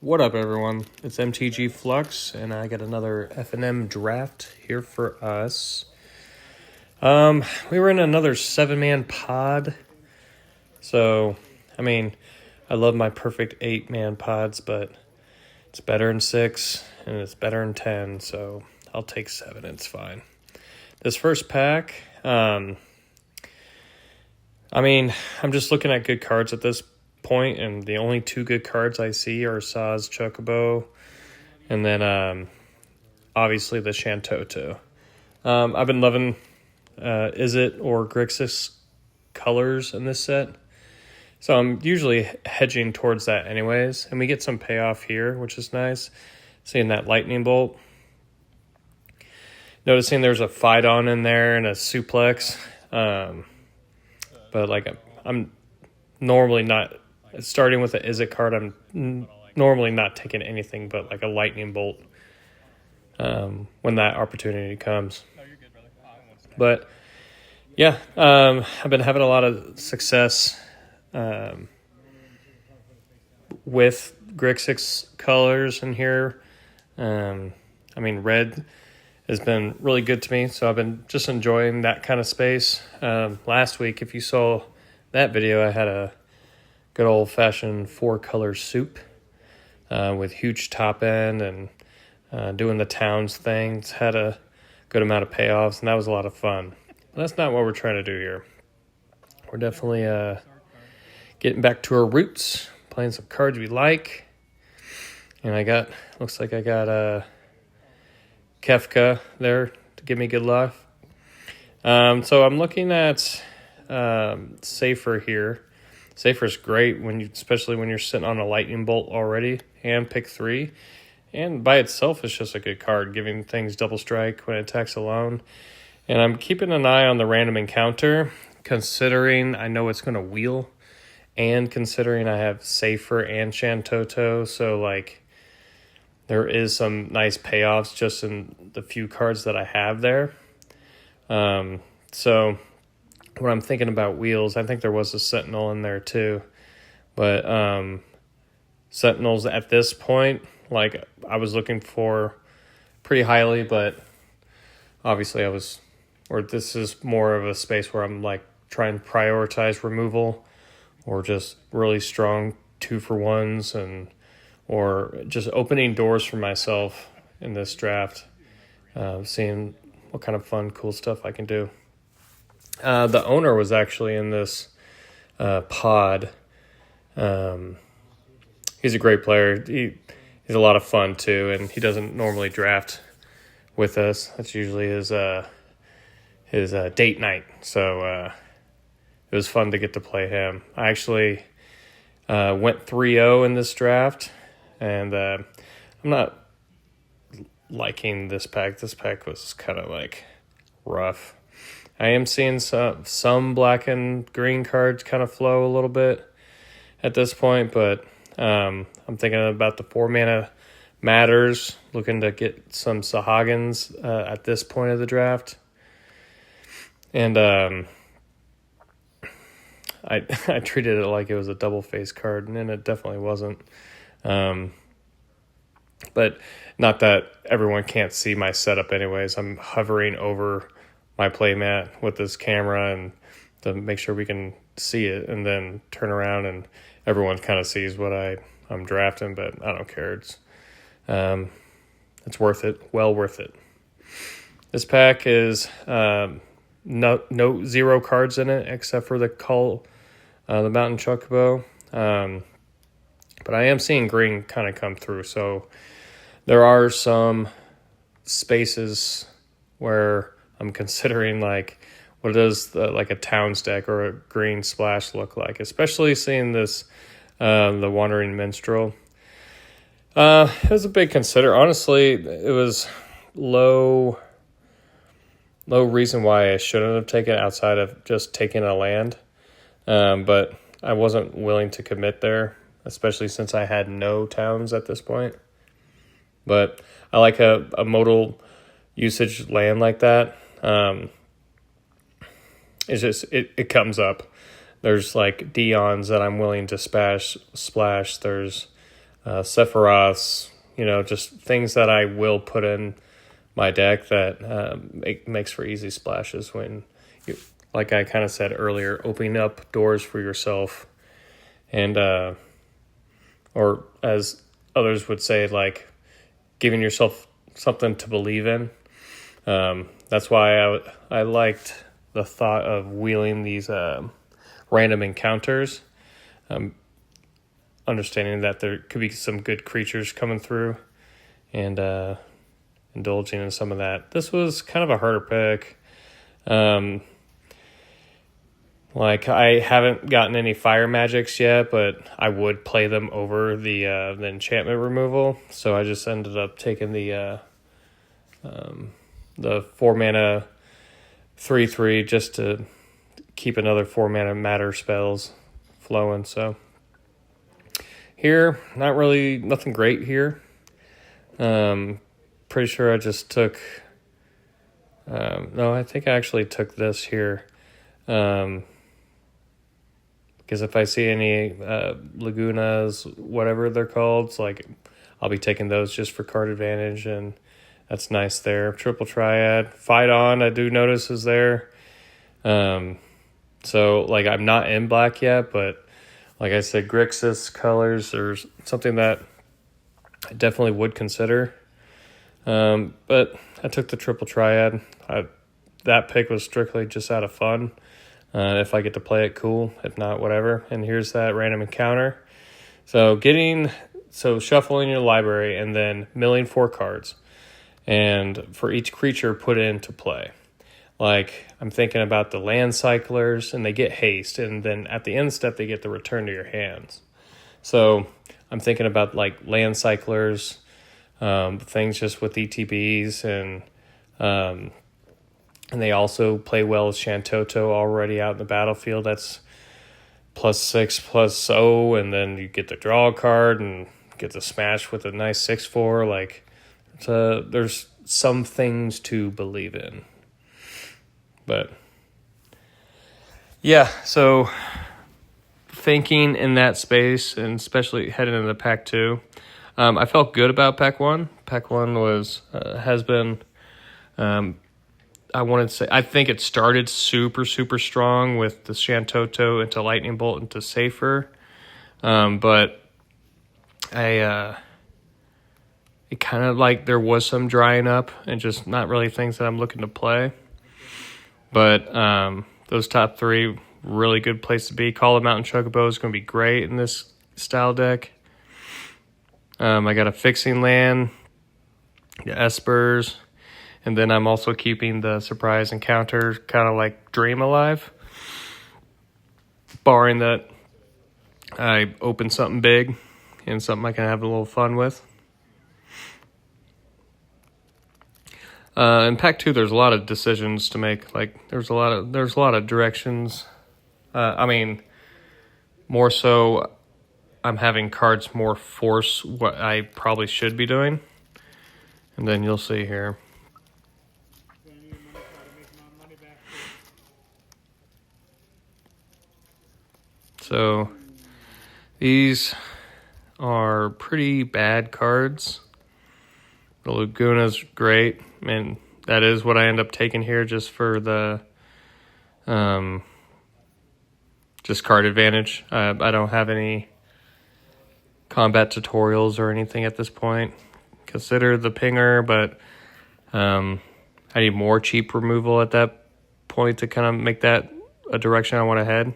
What up, everyone? It's MTG Flux, and I got another F&M draft here for us. We were in another 7-man pod. So, I love my perfect 8-man pods, but it's better in 6, and it's better in 10, so I'll take 7, it's fine. This first pack, I'm just looking at good cards at this point, and the only 2 good cards I see are Saz Chocobo, and then obviously the Shantoto. I've been loving Izzet or Grixis colors in this set, so I'm usually hedging towards that anyways, and we get some payoff here, which is nice. Seeing that Lightning Bolt. Noticing there's a Phyton in there and a Suplex, but I'm normally not starting with an Izzet card. I'm normally not taking anything but like a Lightning Bolt when that opportunity comes. But yeah, I've been having a lot of success with Grixis colors in here. Red has been really good to me, so I've been just enjoying that kind of space. Last week, if you saw that video, I had a good old-fashioned 4-color soup with huge top end and doing the towns things. Had a good amount of payoffs, and that was a lot of fun. But that's not what we're trying to do here. We're definitely getting back to our roots, playing some cards we like. And looks like I got Kefka there to give me good luck. So I'm looking at Safer here. Safer's great especially when you're sitting on a Lightning Bolt already and pick 3. And by itself, it's just a good card, giving things double strike when it attacks alone. And I'm keeping an eye on the random encounter, considering I know it's going to wheel, and considering I have Safer and Shantoto, so there is some nice payoffs just in the few cards that I have there. So when I'm thinking about wheels, I think there was a Sentinel in there too. But Sentinels at this point, I was looking for pretty highly, but obviously this is more of a space where I'm trying to prioritize removal or just really strong 2-for-1s or just opening doors for myself in this draft, seeing what kind of fun, cool stuff I can do. The owner was actually in this pod. He's a great player. He's a lot of fun too, and he doesn't normally draft with us. That's usually his date night. So it was fun to get to play him. I actually went 3-0 in this draft, and I'm not liking this pack. This pack was kind of rough. I am seeing some black and green cards kind of flow a little bit at this point, but I'm thinking about the 4-mana Matters, looking to get some Sahagins at this point of the draft. And I treated it like it was a double-face card, and it definitely wasn't. But not that everyone can't see my setup anyways. I'm hovering over my playmat with this camera and to make sure we can see it, and then turn around and everyone kind of sees what I'm drafting, but I don't care. It's worth it. Well worth it. This pack is no 0 cards in it except for the Mountain Chocobo. But I am seeing green kind of come through, so there are some spaces where I'm considering what does a Towns deck or a green splash look like, especially seeing this the Wandering Minstrel. It was a big consider. Honestly, it was low reason why I shouldn't have taken it outside of just taking a land. But I wasn't willing to commit there, especially since I had no towns at this point. But I like a modal usage land like that. It's just, it comes up. There's Deons that I'm willing to splash. There's Sephiroths, just things that I will put in my deck that makes for easy splashes when you, like I kind of said earlier, opening up doors for yourself, and or as others would say, like giving yourself something to believe in. That's why I liked the thought of wheeling these random encounters, understanding that there could be some good creatures coming through, and indulging in some of that. This was kind of a harder pick. Like, I haven't gotten any fire magics yet, but I would play them over the enchantment removal. So I just ended up taking the 4-mana 3/3 just to keep another 4-mana matter spells flowing. So here, not really nothing great here. Pretty sure I just took. No, I think I actually took this here. Because if I see any Lagunas, whatever they're called, it's like I'll be taking those just for card advantage, and that's nice there. Triple Triad. Fight On, I do notice, is there. So, like, I'm not in black yet, but like I said, Grixis colors are something that I definitely would consider. But I took the Triple Triad. That pick was strictly just out of fun. If I get to play it, cool. If not, whatever. And here's that random encounter. So shuffling your library and then milling 4 cards. And for each creature, put it into play. Like, I'm thinking about the land cyclers, and they get haste. And then at the end step, they get the return to your hands. So I'm thinking about, like, land cyclers, things just with ETBs, and they also play well with Shantoto already out in the battlefield. That's +6/+0, and then you get the draw card and get the smash with a nice 6/4. Like, there's some things to believe in. But yeah, so thinking in that space, and especially heading into pack 2, I felt good about pack 1. Pack 1 has been. I wanted to say, I think it started super, super strong with the Shantoto into Lightning Bolt into Safer. But it kind of like there was some drying up and just not really things that I'm looking to play. But those top 3, really good place to be. Call of Mountain Chocobo is going to be great in this style deck. I got a Fixing Land, the Espers. And then I'm also keeping the Surprise Encounter, kind of like Dream Alive. Barring that I open something big and something I can have a little fun with. In pack 2, there's a lot of decisions to make. Like, there's a lot of directions. More so, I'm having cards more force what I probably should be doing. And then you'll see here. So these are pretty bad cards. The Laguna's great, and that is what I end up taking here just for the just card advantage. I don't have any combat tutorials or anything at this point. Consider the Pinger, but I need more cheap removal at that point to kind of make that a direction I want to head.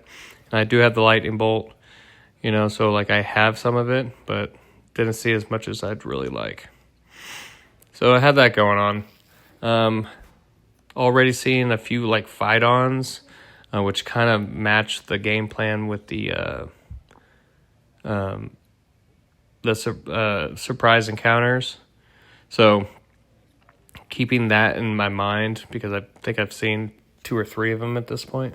And I do have the Lightning Bolt, so like I have some of it, but didn't see as much as I'd really like. So I had that going on. Already seeing a few like fight-ons, which kind of match the game plan with the surprise encounters. So keeping that in my mind, because I think I've seen 2 or 3 of them at this point.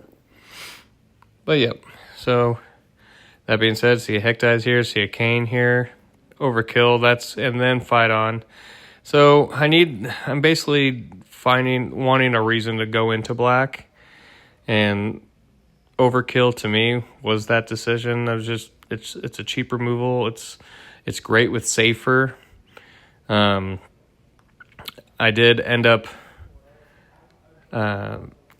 But yep, so that being said, see a Hectize here, see a Kane here, Overkill, and then Fight On. So I'm basically wanting a reason to go into black, and Overkill to me was that decision. It's a cheap removal. It's great with Safer. I did end up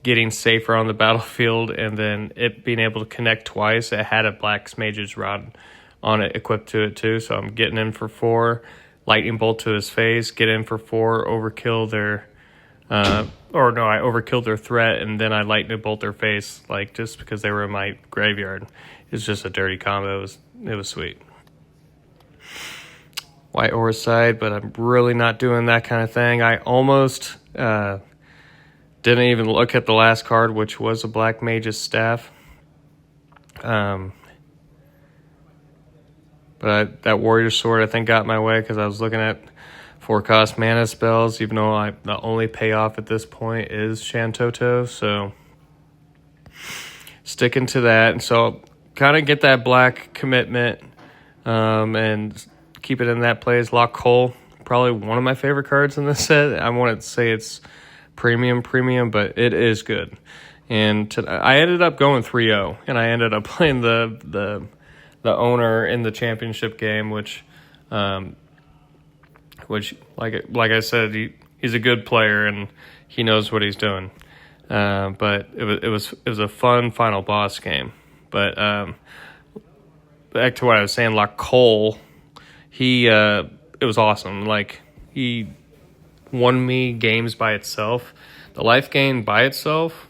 getting Safer on the battlefield, and then it being able to connect twice. It had a Black Mage's Rod on it equipped to it too, so I'm getting in for 4, lightning bolt to his face, get in for 4, overkill their I overkilled their threat, and then I lightning bolt their face, like, just because they were in my graveyard. It's just a dirty combo. It was sweet. White Orside, but I'm really not doing that kind of thing. I almost didn't even look at the last card, which was a Black Mage's Staff. But that Warrior Sword, I think, got my way because I was looking at 4-cost mana spells, even though the only payoff at this point is Shantoto. So sticking to that. And so kind of get that black commitment and keep it in that place. Lock Cole, probably one of my favorite cards in this set. I wouldn't say it's premium, but it is good. And I ended up going 3-0, and I ended up playing the owner in the championship game, which like I said, he's a good player and he knows what he's doing. But it was a fun final boss game. But back to what I was saying, like Cole, it was awesome. Like, he won me games by itself. The life gain by itself,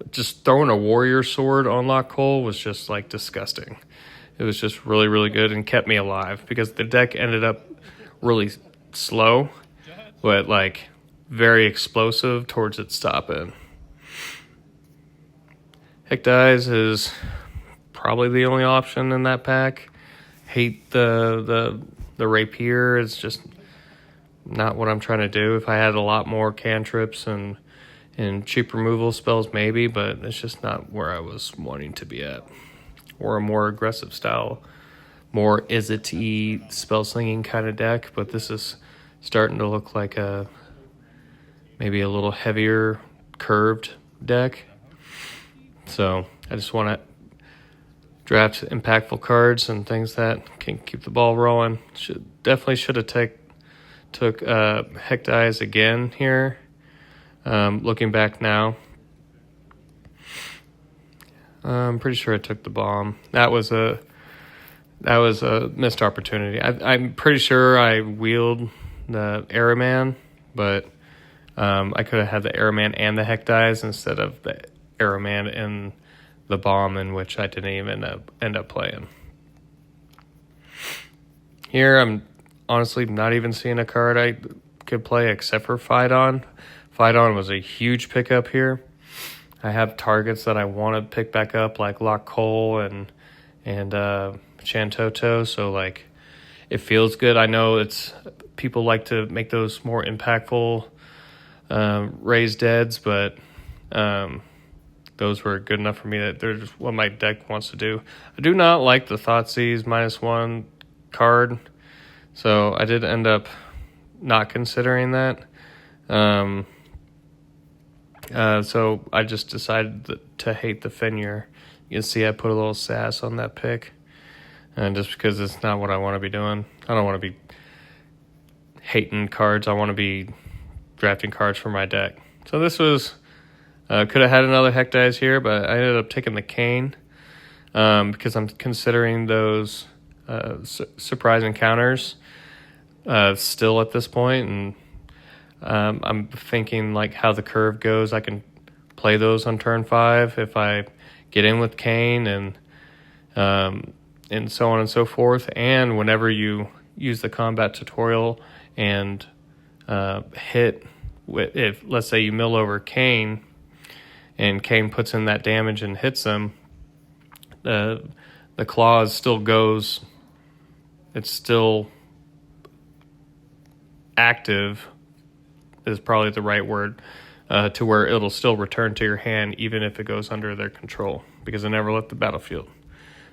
just throwing a Warrior Sword on Lock Cole was just like disgusting. It was just really, really good and kept me alive because the deck ended up really slow, but like very explosive towards its top end. Hecdize is probably the only option in that pack. Hate the Rapier. It's just not what I'm trying to do. If I had a lot more cantrips and cheap removal spells, maybe, but it's just not where I was wanting to be at. Or a more aggressive style, more Izzet-y spell slinging kind of deck, but this is starting to look like maybe a little heavier curved deck. So I just want to draft impactful cards and things that can keep the ball rolling. Definitely should have took Hecdize again here. Looking back now, I'm pretty sure I took the bomb. That was a missed opportunity. I'm pretty sure I wheeled the Araman, but I could have had the Araman and the Hecdize instead of the Araman and the bomb, in which I didn't even end up playing. Here, I'm honestly not even seeing a card I could play except for Phaidon. Phaidon was a huge pickup here. I have targets that I want to pick back up, like Lock Cole and Shantoto, so like it feels good. I know people like to make those more impactful raised deads, but those were good enough for me that they're just what my deck wants to do. I do not like the Thoughtseize -1 card, so I did end up not considering that. So I just decided to hate the Fenrir. You can see I put a little sass on that pick. And just because it's not what I want to be doing. I don't want to be hating cards. I want to be drafting cards for my deck. So this was... could have had another Hecdize here, but I ended up taking the Kain. Because I'm considering those surprise encounters still at this point. And I'm thinking like how the curve goes. I can play those on turn 5 if I get in with Kain and so on and so forth. And whenever you use the combat tutorial and hit with, if let's say you mill over Kain and Kain puts in that damage and hits him, the clause still goes. It's still active is probably the right word, to where it'll still return to your hand even if it goes under their control, because it never left the battlefield.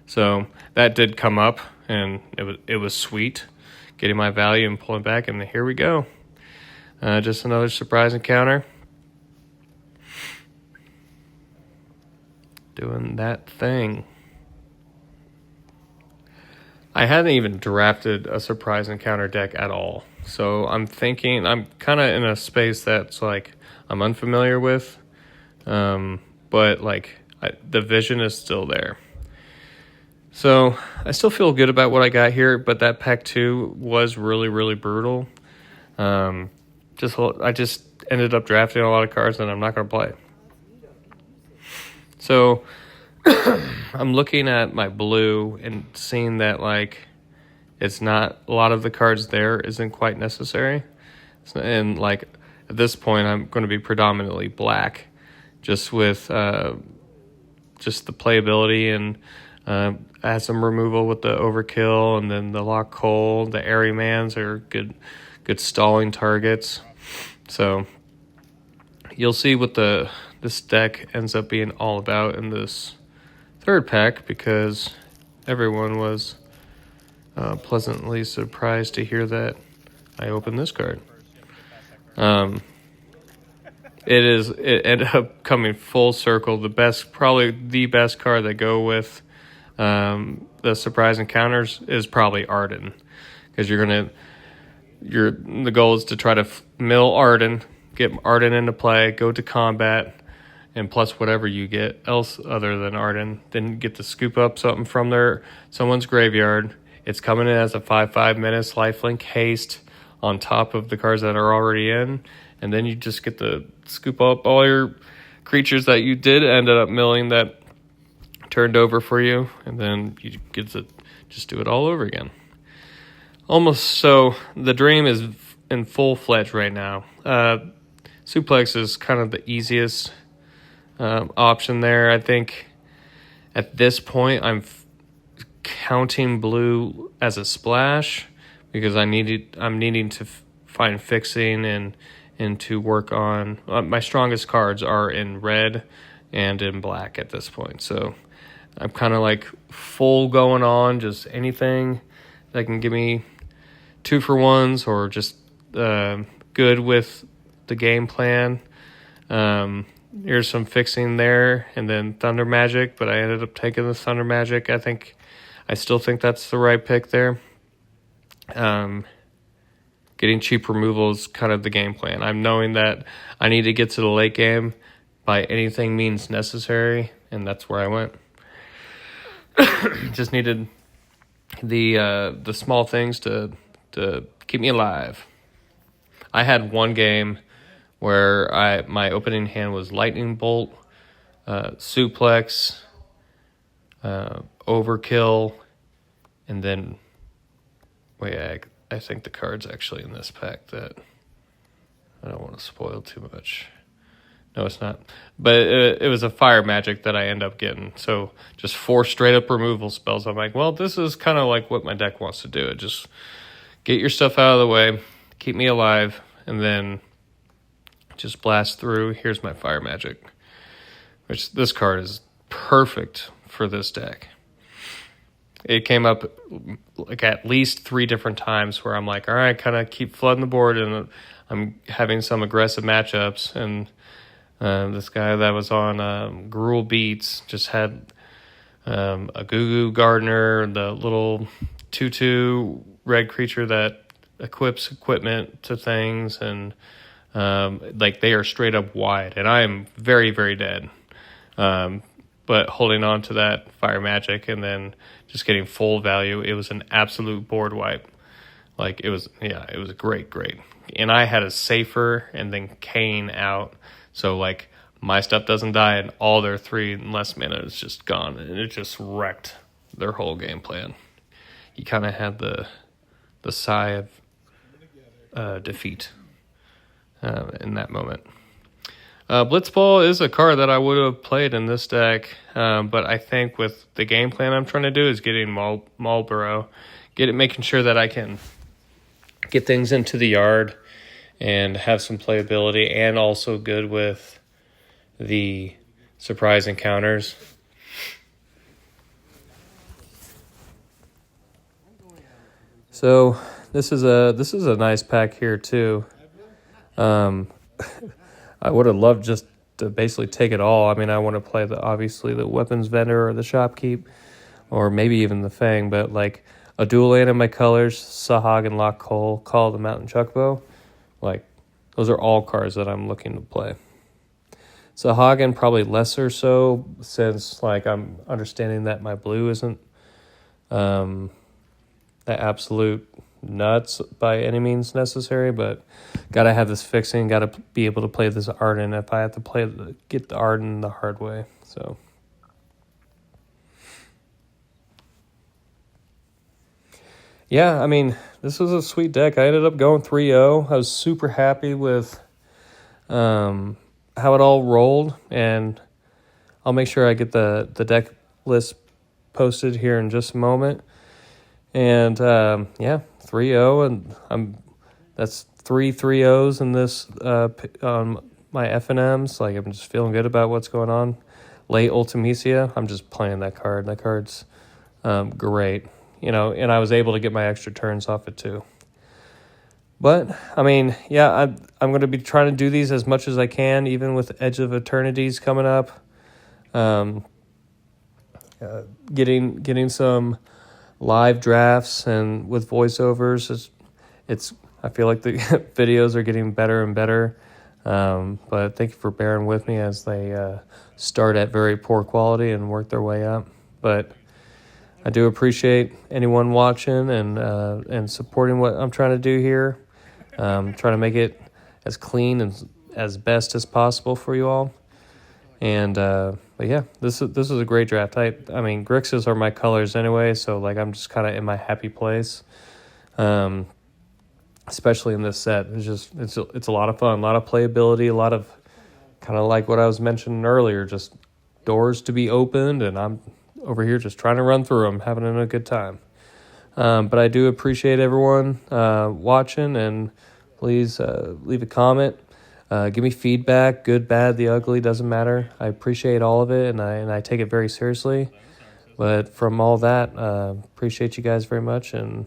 So that did come up, and it was sweet, getting my value and pulling back, and here we go. Just another surprise encounter. Doing that thing. I hadn't even drafted a surprise encounter deck at all. So I'm thinking, I'm kind of in a space that's like I'm unfamiliar with, but like the vision is still there. So I still feel good about what I got here, but that pack 2 was really, really brutal. I just ended up drafting a lot of cards that I'm not going to play. So I'm looking at my blue and seeing that like it's not a lot of the cards there isn't quite necessary. And like at this point, I'm going to be predominantly black, just with just the playability and add some removal with the Overkill, and then the Lock Cold, the Airy Mans are good stalling targets. So you'll see what this deck ends up being all about in this third pack, because everyone was pleasantly surprised to hear that I opened this card. It ended up coming full circle. Probably the best card that go with the surprise encounters is probably Arden, because the goal is to try to mill Arden, get Arden into play, go to combat, and plus whatever you get else other than Arden, then get to scoop up something from someone's graveyard. It's coming in as a 5/5 menace, lifelink, haste on top of the cards that are already in, and then you just get to scoop up all your creatures that you did ended up milling that turned over for you, and then you get to just do it all over again. Almost so the dream is in full-fledged right now. Suplex is kind of the easiest option there. I think at this point I'm counting blue as a splash, because I'm needing to find fixing and to work on my strongest cards are in red and in black at this point. So I'm kind of like full going on just anything that can give me 2-for-1s or just good with the game plan. Here's some fixing there, and then Thunder Magic, but I ended up taking the Thunder Magic. I still think that's the right pick there. Getting cheap removal is kind of the game plan. I'm knowing that I need to get to the late game by anything means necessary, and that's where I went. Just needed the small things to keep me alive. I had one game where my opening hand was Lightning Bolt, Suplex, Overkill, and then I think the card's actually in this pack that I don't want to spoil too much. No, it's not. But it was a Fire Magic that I end up getting. So just 4 straight-up removal spells. I'm like, well, this is kind of like what my deck wants to do. It just get your stuff out of the way, keep me alive, and then just blast through. Here's my Fire Magic, which this card is perfect for this deck. It came up like at least 3 different times where I'm like, all right, kind of keep flooding the board, and I'm having some aggressive matchups. And this guy that was on Gruul Beats just had a Goo Goo Gardener, the little 2/2 red creature that equips equipment to things, and like they are straight up wide, and I am very, very dead. But holding on to that Fire Magic and then just getting full value, it was an absolute board wipe. Like it was great. And I had a Safer and then Kane out, so like my stuff doesn't die, and all their 3 and less mana is just gone, and it just wrecked their whole game plan. You kind of had the sigh of defeat in that moment. Blitzball is a card that I would have played in this deck, but I think with the game plan I'm trying to do is getting Marlboro, making sure that I can get things into the yard and have some playability, and also good with the surprise encounters. So this is a nice pack here too. I would have loved just to basically take it all. I mean, I want to play obviously the Weapons Vendor or the Shopkeep, or maybe even the Fang, but like a dual land in my colors, Sahagin, Lock Cole, Call of the Mountain Chocobo. Like, those are all cards that I'm looking to play. Sahagin probably lesser so, since like I'm understanding that my blue isn't the absolute nuts by any means necessary, but gotta have this fixing, gotta be able to play this Arden if I have to get the Arden the hard way. So yeah, I mean, this was a sweet deck. I ended up going 3-0. I was super happy with how it all rolled, and I'll make sure I get the deck list posted here in just a moment. And yeah, 3-0, and that's 3-3-0s in this on my FNMs. Like, I'm just feeling good about what's going on. Late Ultimecia, I'm just playing that card. That card's great, you know, and I was able to get my extra turns off it too. But, I mean, yeah, I'm going to be trying to do these as much as I can, even with Edge of Eternities coming up. Getting some live drafts and with voiceovers, it's I feel like the videos are getting better and better. But thank you for bearing with me as they start at very poor quality and work their way up. But I do appreciate anyone watching and supporting what I'm trying to do here. Trying to make it as clean and as best as possible for you all. And but yeah, this is a great draft. I mean, Grixis are my colors anyway, so like I'm just kind of in my happy place. Especially in this set, it's a lot of fun, a lot of playability, a lot of kind of like what I was mentioning earlier, just doors to be opened, and I'm over here just trying to run through them, having a good time. But I do appreciate everyone watching, and please leave a comment. Give me feedback, good, bad, the ugly, doesn't matter. I appreciate all of it, and I take it very seriously. But from all that, appreciate you guys very much, and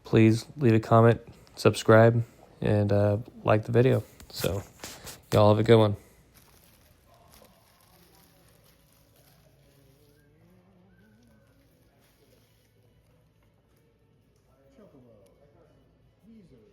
please leave a comment, subscribe, and like the video. So y'all have a good one. Chocobo. Weezer.